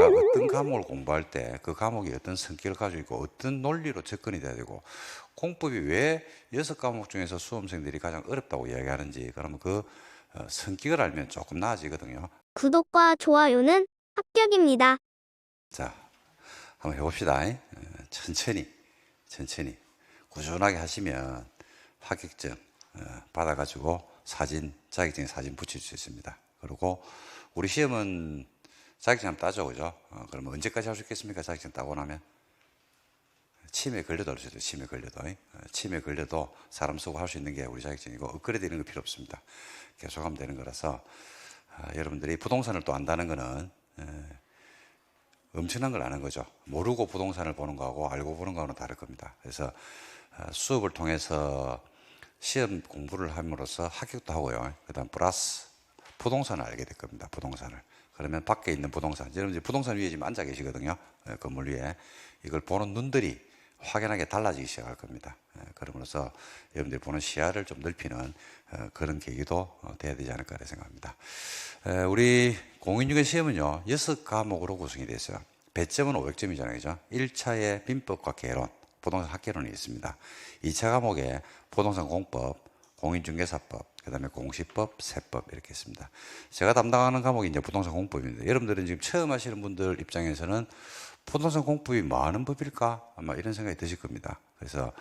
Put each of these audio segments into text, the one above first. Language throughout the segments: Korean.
내가 어떤 과목을 공부할 때 그 과목이 어떤 성격을 가지고 있고 어떤 논리로 접근이 돼야 되고 공법이 왜 6과목 중에서 수험생들이 가장 어렵다고 이야기하는지 그러면 그 성격을 알면 조금 나아지거든요. 구독과 좋아요는 합격입니다. 자, 한번 해봅시다. 천천히 꾸준하게 하시면 합격증 받아가지고 자격증에 사진 붙일 수 있습니다. 그리고 우리 시험은 자격증 한번 따죠, 그죠? 그러면 언제까지 할 수 있겠습니까? 자격증 따고 나면 치매 걸려도 할 수 있어요. 치매 걸려도 사람 쓰고 할 수 있는 게 우리 자격증이고 업그레이드 이런 거 필요 없습니다. 계속 하면 되는 거라서 여러분들이 부동산을 또 안다는 거는 엄청난 걸 아는 거죠. 모르고 부동산을 보는 거하고 알고 보는 거하고는 다를 겁니다. 그래서 수업을 통해서 시험 공부를 함으로써 합격도 하고요. 그 다음 플러스 부동산을 알게 될 겁니다. 부동산을. 그러면 밖에 있는 부동산, 여러분들 부동산 위에 지금 앉아 계시거든요. 건물 위에. 이걸 보는 눈들이 확연하게 달라지기 시작할 겁니다. 그러므로써 여러분들이 보는 시야를 좀 넓히는 그런 계기도 돼야 되지 않을까 생각합니다. 우리 공인중개 시험은요 6과목으로 구성이 되어 있어요. 배점은 500점이잖아요, 그죠? 1차에 민법과 개론, 부동산 학개론이 있습니다. 2차 과목에 부동산 공법, 공인중개사법, 그 다음에 공시법, 세법 이렇게 있습니다. 제가 담당하는 과목이 이제 부동산 공법입니다. 여러분들은 지금 처음 하시는 분들 입장에서는 부동산 공법이 뭐 하는 법일까? 아마 이런 생각이 드실 겁니다. 그래서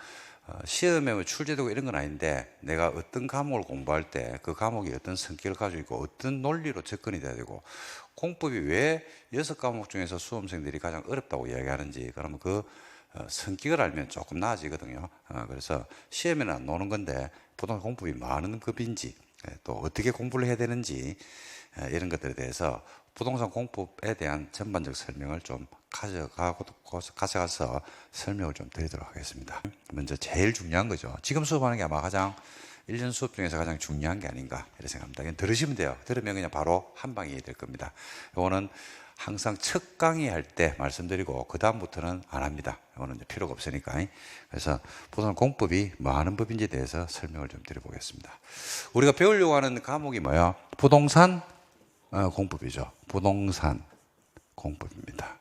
시험에 뭐 출제되고 이런 건 아닌데 내가 어떤 과목을 공부할 때 그 과목이 어떤 성격을 가지고 있고 어떤 논리로 접근이 돼야 되고 공법이 왜 6과목 중에서 수험생들이 가장 어렵다고 이야기하는지 그러면 그 성격을 알면 조금 나아지거든요. 그래서 시험에는 안 나오는 건데 부동산 공법이 뭐 하는 법인지 또 어떻게 공부를 해야 되는지 이런 것들에 대해서 부동산 공법에 대한 전반적 설명을 좀 가져가서 설명을 좀 드리도록 하겠습니다. 먼저 제일 중요한 거죠. 지금 수업하는 게 아마 가장 1년 수업 중에서 가장 중요한 게 아닌가 이렇게 생각합니다. 그냥 들으시면 돼요. 들으면 그냥 바로 한 방이 될 겁니다. 이거는 항상 첫 강의 할 때 말씀드리고 그 다음부터는 안 합니다. 이거는 이제 필요가 없으니까. 그래서 부동산 공법이 뭐 하는 법인지에 대해서 설명을 좀 드려보겠습니다. 우리가 배우려고 하는 과목이 뭐야? 부동산 공법이죠. 부동산 공법입니다.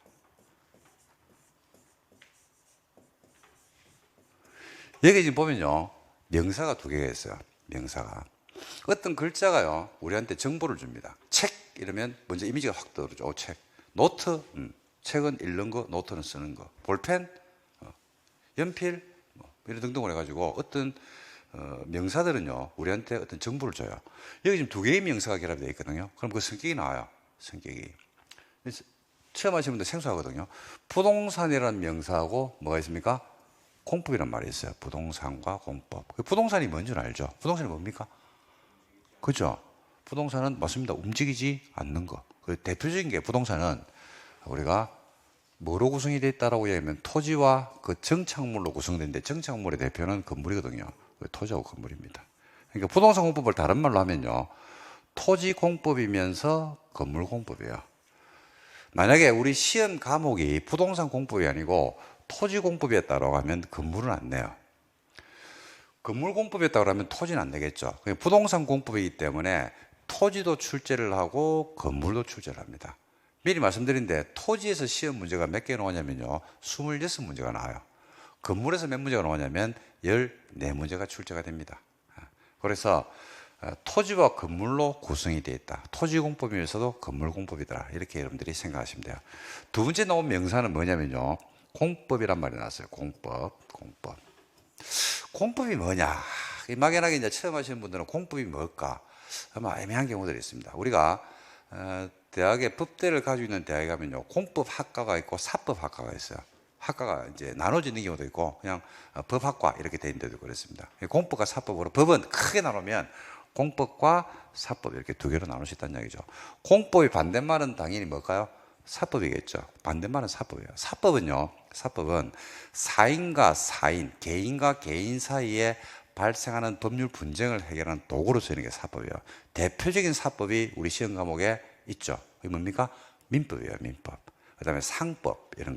여기 지금 보면요. 명사가 두 개가 있어요. 명사가. 어떤 글자가요. 우리한테 정보를 줍니다. 책 이러면 먼저 이미지가 확 떠오르죠. 책. 노트. 책은 읽는 거, 노트는 쓰는 거. 볼펜, 연필, 이런 등등을 해가지고 어떤 명사들은요. 우리한테 어떤 정보를 줘요. 여기 지금 두 개의 명사가 결합되어 있거든요. 그럼 그 성격이 나와요. 성격이. 처음 하시는 분들 생소하거든요. 부동산이라는 명사하고 뭐가 있습니까? 공법이란 말이 있어요. 부동산과 공법. 부동산이 뭔 줄 알죠? 부동산이 뭡니까? 그죠? 부동산은 맞습니다. 움직이지 않는 거. 그 대표적인 게 부동산은 우리가 뭐로 구성이 되어 있다라고 얘기하면 토지와 그 정착물로 구성되는데 정착물의 대표는 건물이거든요. 토지하고 건물입니다. 그러니까 부동산 공법을 다른 말로 하면요. 토지 공법이면서 건물 공법이에요. 만약에 우리 시험 과목이 부동산 공법이 아니고 토지 공법이었다고 하면 건물은 안 내요. 건물 공법이었다고 하면 토지는 안 내겠죠. 부동산 공법이기 때문에 토지도 출제를 하고 건물도 출제를 합니다. 미리 말씀드린데 토지에서 시험 문제가 몇 개 나오냐면요. 26문제가 나와요. 건물에서 몇 문제가 나오냐면 14문제가 출제가 됩니다. 그래서 토지와 건물로 구성이 되어 있다. 토지 공법이면서도 건물 공법이다. 이렇게 여러분들이 생각하시면 돼요. 두 번째 나온 명사는 뭐냐면요. 공법이란 말이 나왔어요. 공법. 공법이 뭐냐? 막연하게 이제 처음 하시는 분들은 공법이 뭘까? 아마 애매한 경우들이 있습니다. 우리가 대학에 법대를 가지고 있는 대학에 가면요. 공법학과가 있고 사법학과가 있어요. 학과가 이제 나눠지는 경우도 있고 그냥 법학과 이렇게 돼 있는 데도 그렇습니다. 공법과 사법으로 법은 크게 나누면 공법과 사법 이렇게 두 개로 나눌 수 있다는 이야기죠. 공법의 반대말은 당연히 뭘까요? 사법이겠죠. 반대말은 사법이에요. 사법은 사인과 사인, 개인과 개인 사이에 발생하는 법률 분쟁을 해결하는 도구로 쓰이는 게 사법이에요. 대표적인 사법이 우리 시험 과목에 있죠. 그게 뭡니까? 민법이에요, 민법. 그다음에 상법 이런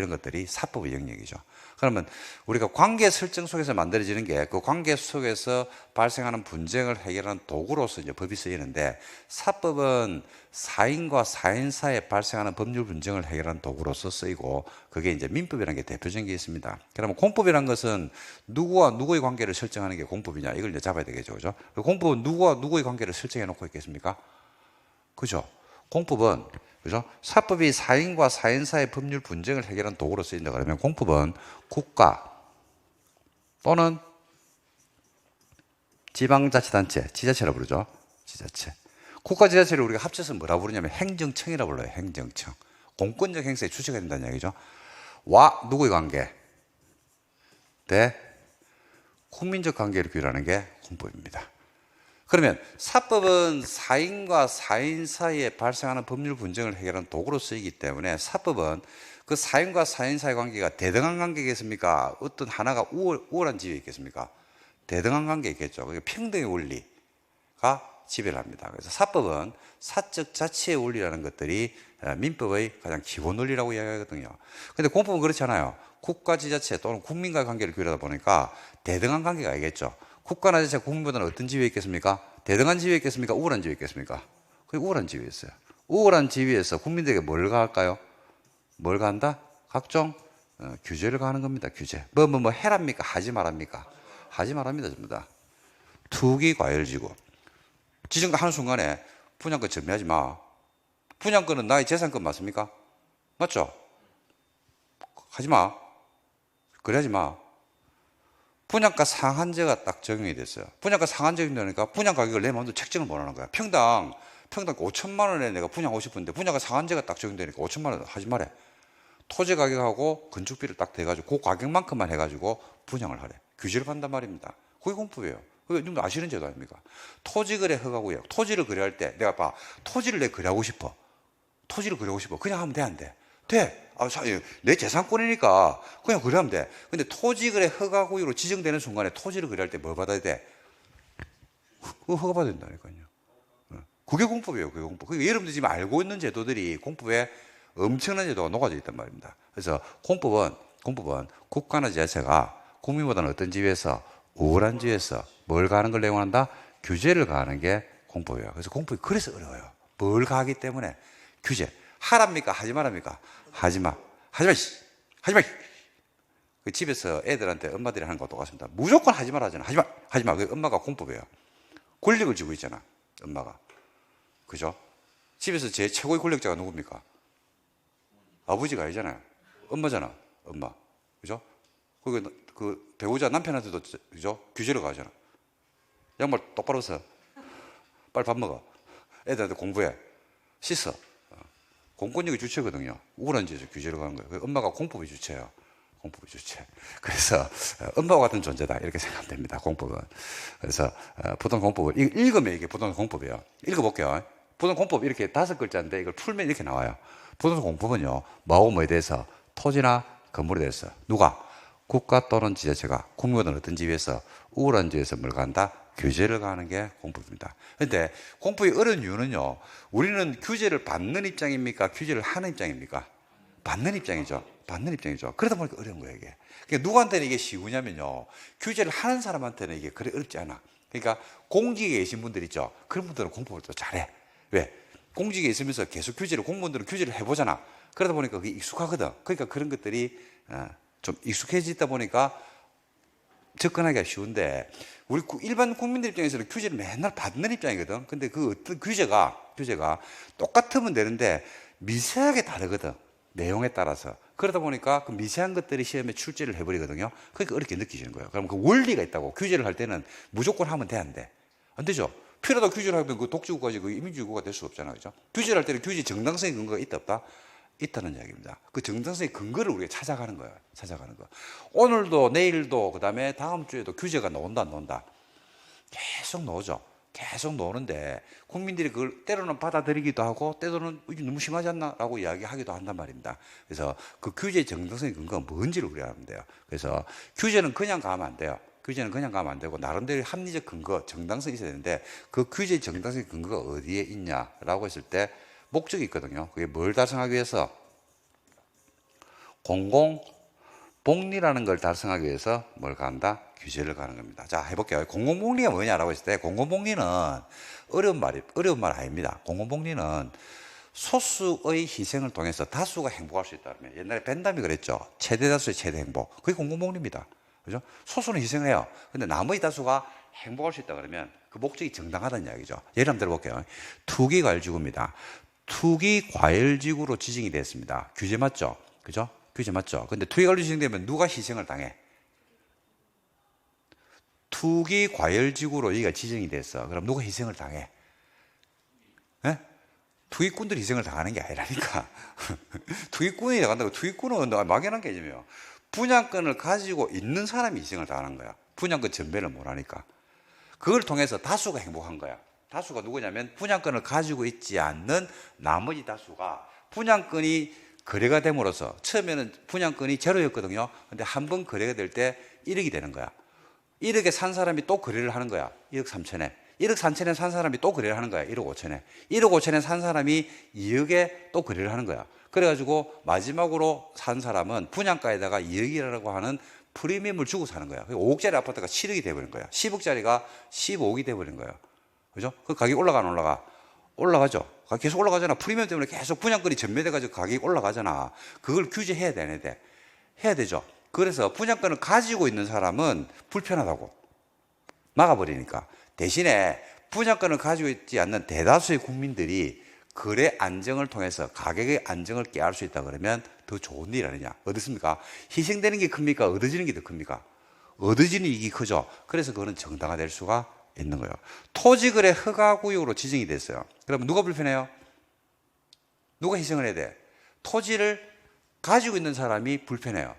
것들이 사법의 영역이죠. 그러면 우리가 관계 설정 속에서 만들어지는 게 그 관계 속에서 발생하는 분쟁을 해결하는 도구로서 이제 법이 쓰이는데, 사법은 사인과 사인 사이에 발생하는 법률 분쟁을 해결하는 도구로서 쓰이고, 그게 이제 민법이라는 게 대표적인 게 있습니다. 그러면 공법이라는 것은 누구와 누구의 관계를 설정하는 게 공법이냐, 이걸 이제 잡아야 되겠죠, 그죠? 공법은 누구와 누구의 관계를 설정해 놓고 있겠습니까? 그죠? 공법은, 그죠? 사법이 사인과 사인 사이의 법률 분쟁을 해결하는 도구로 쓰인다 그러면, 공법은 국가 또는 지방자치단체, 지자체라고 부르죠. 지자체. 국가 지자체를 우리가 합쳐서 뭐라고 부르냐면 행정청이라고 불러요. 행정청. 공권적 행사에 주체가 된다는 얘기죠. 와 누구의 관계 대 국민적 관계를 규율하는 게 공법입니다. 그러면 사법은 사인과 사인 사이에 발생하는 법률 분쟁을 해결하는 도구로 쓰이기 때문에, 사법은 그 사인과 사인 사이 관계가 대등한 관계겠습니까? 어떤 하나가 우월한 지위에 있겠습니까? 대등한 관계에 있겠죠. 그러니까 평등의 원리가 지배를 합니다. 그래서 사법은 사적 자치의 원리라는 것들이 민법의 가장 기본 원리라고 이야기하거든요. 근데 공법은 그렇지 않아요. 국가 지자체 또는 국민과의 관계를 규율하다 보니까 대등한 관계가 아니겠죠. 국가나 지자체가 국민보다는 어떤 지위에 있겠습니까? 대등한 지위에 있겠습니까? 우월한 지위에 있겠습니까? 그게 우월한 지위에 있어요. 우월한 지위에서 국민들에게 뭘 가할까요? 뭘 가한다? 각종 규제를 가하는 겁니다. 규제. 뭐 해랍니까? 하지 말합니까? 하지 말합니다. 전부 다. 투기 과열지구. 지정과 하는 순간에 분양권 전매하지 마. 분양권은 나의 재산권 맞습니까? 맞죠? 하지 마. 그래 하지 마. 분양가 상한제가 딱 적용이 됐어요. 분양가 상한제가 되니까 분양 가격을 내 마음대로 책정을 못 하는 거야. 평당 5천만 원에 내가 분양하고 싶은데 분양가 상한제가 딱 적용되니까 5천만 원 하지 말래. 토지 가격하고 건축비를 딱 대가지고 그 가격만큼만 해가지고 분양을 하래. 규제를 한단 말입니다. 그게 공법이에요. 그게 좀 아시는 제도 아닙니까? 토지 거래 허가구역. 토지를 거래할 때 내가 봐. 토지를 내 거래하고 싶어. 토지를 거래하고 싶어. 그냥 하면 돼, 안 돼? 돼. 내 재산권이니까 그냥 거래하면 돼. 근데 토지 거래 허가구역으로 지정되는 순간에 토지를 거래할 때 뭐 받아야 돼? 허가 받아야 된다니까요. 그게 공법이에요. 그게 공법. 그러니까 여러분들 지금 알고 있는 제도들이 공법에 엄청난 제도가 녹아져 있단 말입니다. 그래서 공법은 국가나 지자체가 국민보다는 어떤 지위에서, 우월한 지위에서 뭘 가하는 걸 내용한다? 규제를 가하는 게 공법이에요. 그래서 공법이 그래서 어려워요. 뭘 가하기 때문에. 규제. 하랍니까? 하지 말합니까? 하지 마. 하지 마. 하지 마. 그 집에서 애들한테 엄마들이 하는 거 똑같습니다. 무조건 하지 말라 하잖아. 하지 마. 하지 마. 그 엄마가 공법이에요. 권력을 쥐고 있잖아. 엄마가. 그죠? 집에서 제일 최고의 권력자가 누굽니까? 아버지가 아니잖아요. 엄마잖아. 엄마. 그죠? 그 배우자 남편한테도 그죠? 규제를 가잖아. 양말 똑바로 써. 빨리 밥 먹어. 애들한테 공부해. 씻어. 공권력이 주체거든요. 우울한 지에서 규제를 가는 거예요. 엄마가 공법의 주체예요. 공법의 주체. 그래서 엄마와 같은 존재다 이렇게 생각하면 됩니다. 공법은. 그래서 부동 공법을 읽으면 이게 부동 공법이에요. 읽어볼게요. 부동 공법 이렇게 5글자인데 이걸 풀면 이렇게 나와요. 부동 공법은요, 뭐하고 뭐에 대해서, 토지나 건물에 대해서 누가, 국가 또는 지자체가 국민보다는 어떤 지위에서, 우월한 지위에서 뭘 간다? 규제를 가하는 게 공법입니다. 그런데 공법이 어려운 이유는요, 우리는 규제를 받는 입장입니까? 규제를 하는 입장입니까? 받는 입장이죠. 받는 입장이죠. 그러다 보니까 어려운 거예요, 이게. 그러니까 누구한테는 이게 쉬우냐면요, 규제를 하는 사람한테는 이게 그래 어렵지 않아. 그러니까 공직에 계신 분들 있죠. 그런 분들은 공법을 또 잘해. 왜? 공직에 있으면서 계속 규제를, 공무원들은 규제를 해보잖아. 그러다 보니까 그게 익숙하거든. 그러니까 그런 것들이 좀 익숙해지다 보니까 접근하기가 쉬운데, 우리 일반 국민들 입장에서는 규제를 맨날 받는 입장이거든. 근데 그 어떤 규제가 똑같으면 되는데 미세하게 다르거든. 내용에 따라서. 그러다 보니까 그 미세한 것들이 시험에 출제를 해버리거든요. 그러니까 어렵게 느끼시는 거예요. 그럼 그 원리가 있다고. 규제를 할 때는 무조건 하면 돼, 안 돼? 안 되죠? 필요하다 규제를 하면 그 독재국가지 그 이민주의국가 될 수 없잖아요. 그죠? 규제를 할 때는 규제 정당성의 근거가 있다, 없다? 있다는 이야기입니다. 그 정당성의 근거를 우리가 찾아가는 거예요. 찾아가는 거. 오늘도 내일도 그다음에 다음 주에도 규제가 나온다, 안 나온다. 계속 나오죠. 계속 나오는데 국민들이 그걸 때로는 받아들이기도 하고 때로는 너무 심하지 않나? 라고 이야기하기도 한단 말입니다. 그래서 그 규제의 정당성의 근거가 뭔지를 우리가 알면 돼요. 그래서 규제는 그냥 가면 안 돼요. 규제는 그냥 가면 안 되고 나름대로 합리적 근거, 정당성이 있어야 되는데 그 규제의 정당성의 근거가 어디에 있냐라고 했을 때 목적이 있거든요. 그게 뭘 달성하기 위해서? 공공복리라는 걸 달성하기 위해서 뭘 가한다? 규제를 가는 겁니다. 자, 해볼게요. 공공복리가 뭐냐라고 했을 때, 공공복리는 어려운 말 아닙니다. 공공복리는 소수의 희생을 통해서 다수가 행복할 수 있다면, 옛날에 벤담이 그랬죠. 최대 다수의 최대 행복. 그게 공공복리입니다. 그죠? 소수는 희생을 해요. 근데 나머지 다수가 행복할 수 있다 그러면 그 목적이 정당하다는 이야기죠. 예를 한번 들어볼게요. 투기과열지구입니다. 투기과열지구로 지정이 됐습니다. 규제 맞죠? 그죠? 규제 맞죠? 근데 투기과열지구 지정되면 누가 희생을 당해? 투기과열지구로 여기가 지정이 됐어. 그럼 누가 희생을 당해? 예? 투기꾼들이 희생을 당하는 게 아니라니까. 투기꾼이 나간다고. 투기꾼은 막연한 개념이에요. 분양권을 가지고 있는 사람이 희생을 당하는 거야. 분양권 전배를 못하니까. 그걸 통해서 다수가 행복한 거야. 다수가 누구냐면 분양권을 가지고 있지 않는 나머지 다수가 분양권이 거래가 됨으로써, 처음에는 분양권이 제로였거든요. 근데 한 번 거래가 될 때 1억이 되는 거야. 1억에 산 사람이 또 거래를 하는 거야. 1억 3천에. 1억 3천에 산 사람이 또 거래를 하는 거야. 1억 5천에. 1억 5천에 산 사람이 2억에 또 거래를 하는 거야. 그래가지고 마지막으로 산 사람은 분양가에다가 2억이라고 하는 프리미엄을 주고 사는 거야. 5억짜리 아파트가 7억이 돼버린 거야. 10억짜리가 15억이 돼버린 거야. 그죠? 그 가격이 올라가, 안 올라가? 올라가죠. 계속 올라가잖아. 프리미엄 때문에 계속 분양권이 전매돼가지고 가격이 올라가잖아. 그걸 규제해야 되는데. 해야 되죠. 그래서 분양권을 가지고 있는 사람은 불편하다고. 막아버리니까. 대신에 분양권을 가지고 있지 않는 대다수의 국민들이 거래 안정을 통해서 가격의 안정을 깨할 수 있다 그러면 더 좋은 일 아니냐. 어떻습니까? 희생되는 게 큽니까? 얻어지는 게 더 큽니까? 얻어지는 이익이 크죠. 그래서 그거는 정당화될 수가 있는 거예요. 토지거래 허가구역으로 지정이 됐어요. 그러면 누가 불편해요? 누가 희생을 해야 돼? 토지를 가지고 있는 사람이 불편해요.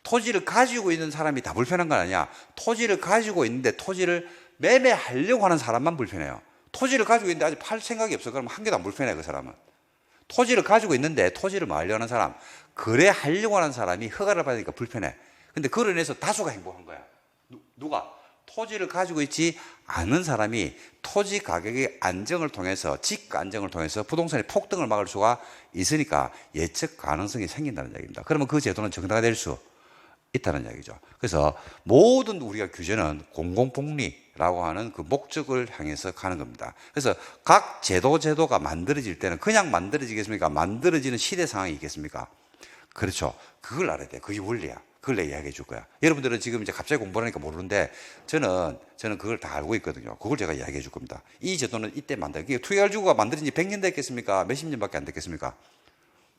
토지를 가지고 있는 사람이 다 불편한 건 아니야. 토지를 가지고 있는데 토지를 매매하려고 하는 사람만 불편해요. 토지를 가지고 있는데 아직 팔 생각이 없어. 그러면 한 개도 안 불편해, 그 사람은. 토지를 가지고 있는데 토지를 말려고 하는 사람, 거래하려고 하는 사람이 허가를 받으니까 불편해. 근데 그로 인해서 다수가 행복한 거야. 누가? 토지를 가지고 있지 않은 사람이 토지 가격의 안정을 통해서, 집 안정을 통해서 부동산의 폭등을 막을 수가 있으니까 예측 가능성이 생긴다는 이야기입니다. 그러면 그 제도는 정당화될 수 있다는 이야기죠. 그래서 모든 우리가 규제는 공공복리라고 하는 그 목적을 향해서 가는 겁니다. 그래서 각 제도가 만들어질 때는 그냥 만들어지겠습니까? 만들어지는 시대 상황이 있겠습니까? 그렇죠. 그걸 알아야 돼. 그게 원리야. 그걸 내가 이야기해 줄 거야. 여러분들은 지금 이제 갑자기 공부를 하니까 모르는데 저는 그걸 다 알고 있거든요. 그걸 제가 이야기해 줄 겁니다. 이 제도는 이때 투기활주구가 만들어진 지 100년 됐겠습니까? 몇십 년밖에 안 됐겠습니까?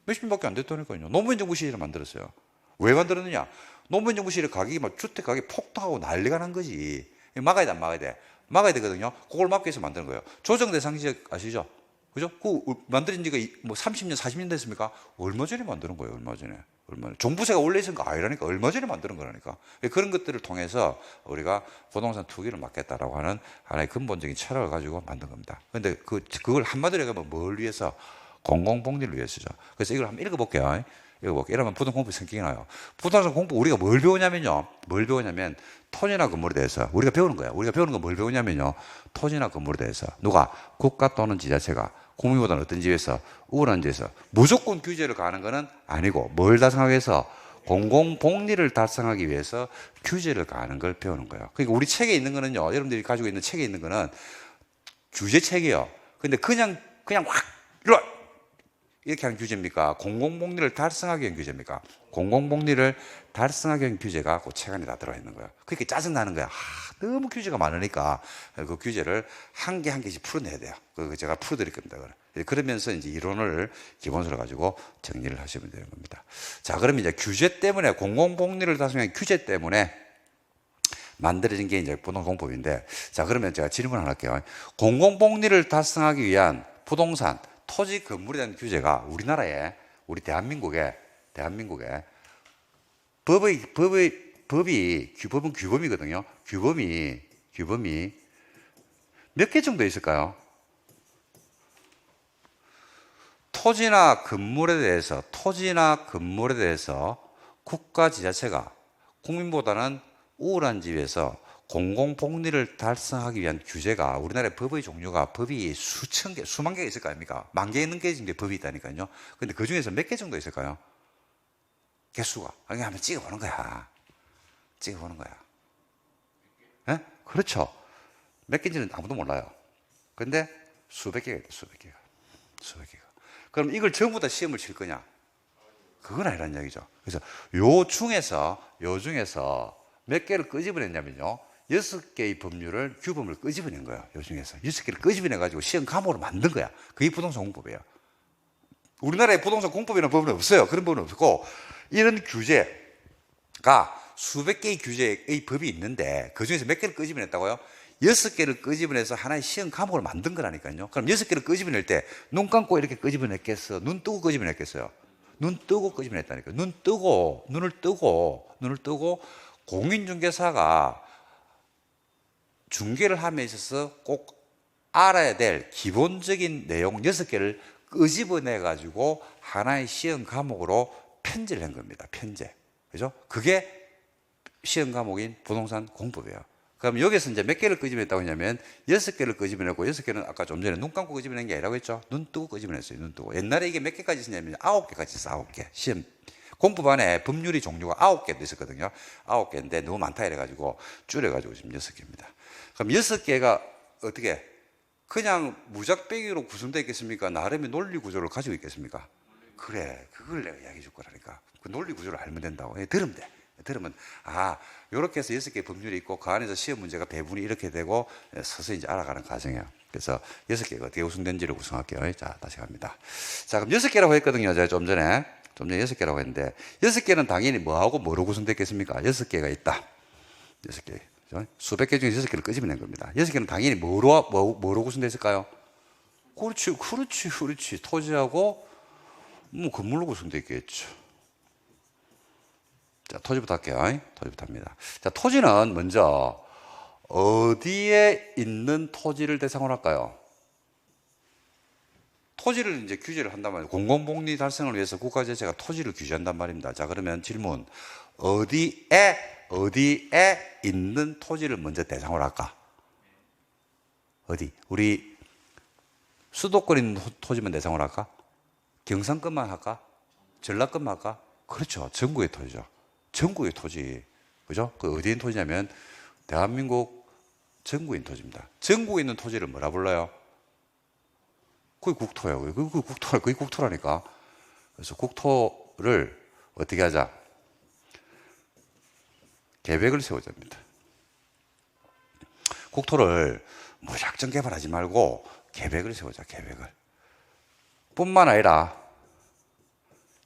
몇십 년밖에 안 됐다니까요. 노무현 정부 시절에 만들었어요. 왜 만들었느냐? 노무현 정부 시절에 가격이 막 주택 가격이 폭등하고 난리가 난 거지. 막아야 돼, 안 막아야 돼? 막아야 되거든요. 그걸 막기 위해서 만드는 거예요. 조정 대상 지역 아시죠? 그죠? 그 만들어진 지가 뭐 30년, 40년 됐습니까? 얼마 전에 만드는 거예요, 얼마 전에. 종부세가 원래 있으니까 아니라니까. 얼마 전에 만드는 거라니까. 그런 것들을 통해서 우리가 부동산 투기를 막겠다라고 하는 하나의 근본적인 철학을 가지고 만든 겁니다. 그런데 그걸 한마디로 얘기하면 뭘 위해서? 공공복리를 위해서죠. 그래서 이걸 한번 읽어볼게요. 이러면 부동산 공부 성격이 나요. 부동산 공부 우리가 뭘 배우냐면요. 토지나 건물에 대해서 우리가 배우는 거야. 우리가 배우는 건 뭘 배우냐면요. 토지나 건물에 대해서 누가? 국가 또는 지자체가 국민보다는 어떤 지에서 우월한 지에서 무조건 규제를 가하는 것은 아니고 뭘 달성하기 위해서? 공공복리를 달성하기 위해서 규제를 가하는 걸 배우는 거예요. 그러니까 우리 책에 있는 거는요. 여러분들이 가지고 있는 책에 있는 거는 규제책이에요. 근데 그냥 확 이렇게 하는 규제입니까? 공공복리를 달성하기 위한 규제입니까? 공공복리를 달성하기 위한 규제가 그 책 안에 다 들어있는 거예요. 그렇게 짜증나는 거야. 너무 규제가 많으니까 그 규제를 한 개 한 개씩 풀어내야 돼요. 그거 제가 풀어드릴 겁니다. 그러면서 이제 이론을 기본으로 가지고 정리를 하시면 되는 겁니다. 자, 그러면 이제 규제 때문에, 공공복리를 달성하는 규제 때문에 만들어진 게 이제 부동산공법인데, 자, 그러면 제가 질문 하나 할게요. 공공복리를 달성하기 위한 부동산, 토지 건물에 대한 규제가 우리나라에, 우리 대한민국에 법은 규범이거든요. 규범이 몇 개 정도 있을까요? 토지나 건물에 대해서 국가 지자체가 국민보다는 우월한 집에서 공공복리를 달성하기 위한 규제가, 우리나라의 법의 종류가 법이 수천 개, 수만 개가 있을 거 아닙니까? 만 개 넘게 법이 있다니까요. 근데 그 중에서 몇 개 정도 있을까요? 개수가. 그러니까 한번 찍어보는 거야. 찍어보는 거야. 예? 그렇죠. 몇 개인지는 아무도 몰라요. 근데 수백 개가 있다, 수백 개가. 수백 개가. 그럼 이걸 전부 다 시험을 칠 거냐? 그건 아니란 얘기죠. 그래서 요 중에서 몇 개를 끄집어냈냐면요. 6개의 법률을, 규범을 끄집어낸 거예요. 요 중에서. 6개를 끄집어내가지고 시험 과목으로 만든 거야. 그게 부동산 공법이에요. 우리나라에 부동산 공법이라는 법은 없어요. 그런 법은 없고, 이런 규제가 수백 개의 규제의 법이 있는데, 그 중에서 몇 개를 끄집어냈다고요? 6개를 끄집어내서 하나의 시험 과목을 만든 거라니까요. 그럼 6개를 끄집어낼 때, 눈 감고 이렇게 끄집어냈겠어? 눈 뜨고 끄집어냈겠어요? 눈 뜨고 끄집어냈다니까요. 눈을 뜨고, 공인중개사가 중개를 함에 있어서 꼭 알아야 될 기본적인 내용 6개를 끄집어내 가지고 하나의 시험 과목으로 편제를 한 겁니다. 편제. 그죠? 그게 시험 과목인 부동산 공법이에요. 그럼 여기서 이제 몇 개를 끄집어냈다고 했냐면 6개를 끄집어냈고, 6개는 아까 좀 전에 눈 감고 끄집어낸 게 아니라고 했죠. 눈 뜨고 끄집어냈어요. 눈 뜨고. 옛날에 이게 몇 개까지 있었냐면 9개까지 있어. 9개. 시험 공법 안에 법률이 종류가 9개도 있었거든요. 9개인데 너무 많다 이래가지고 줄여가지고 지금 6개입니다. 그럼 6개가 어떻게 그냥 무작배기로 구성되어 있겠습니까? 나름의 논리 구조를 가지고 있겠습니까? 그래, 그걸 내가 이야기해 줄 거라니까. 그 논리 구조를 알면 된다고. 들으면 돼. 들으면, 요렇게 해서 6개의 법률이 있고, 그 안에서 시험 문제가 배분이 이렇게 되고, 서서히 이제 알아가는 과정이에요. 그래서 6개가 어떻게 구성된지를 구성할게요. 자, 다시 갑니다. 자, 그럼 6개라고 했거든요. 제가 좀 전에 6개라고 했는데, 6개는 당연히 뭐하고 뭐로 구성됐겠습니까? 6개가 있다. 6개. 수백 개 중에 6개를 끄집어낸 겁니다. 6개는 당연히 뭐로 구성되어 있을까요? 그렇지. 토지하고, 건물로 구성되어 있겠죠. 자, 토지부터 할게요. 토지부터 합니다. 자, 토지는 먼저, 어디에 있는 토지를 대상으로 할까요? 토지를 이제 규제를 한단 말이에요. 공공복리 달성을 위해서 국가재체가 토지를 규제한단 말입니다. 자, 그러면 질문. 어디에 있는 토지를 먼저 대상으로 할까? 어디? 우리 수도권에 있는 토지만 대상으로 할까? 경상권만 할까? 전라권만 할까? 그렇죠. 전국의 토지죠. 전국의 토지. 그죠? 그 어디에 있는 토지냐면 대한민국 전국에 있는 토지입니다. 전국에 있는 토지를 뭐라 불러요? 그게 국토예요. 그게 국토라니까. 그래서 국토를 어떻게 하자? 계획을 세우자입니다. 국토를 무작정 개발하지 말고 계획을 세우자, 계획을. 뿐만 아니라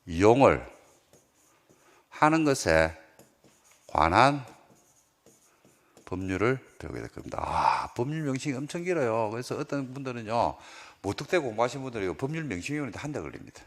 이용을 하는 것에 관한 법률을 배우게 될 겁니다. 법률 명칭이 엄청 길어요. 그래서 어떤 분들은요, 무턱대고 공부하신 분들이 법률 명칭 외우는데 한 달 걸립니다.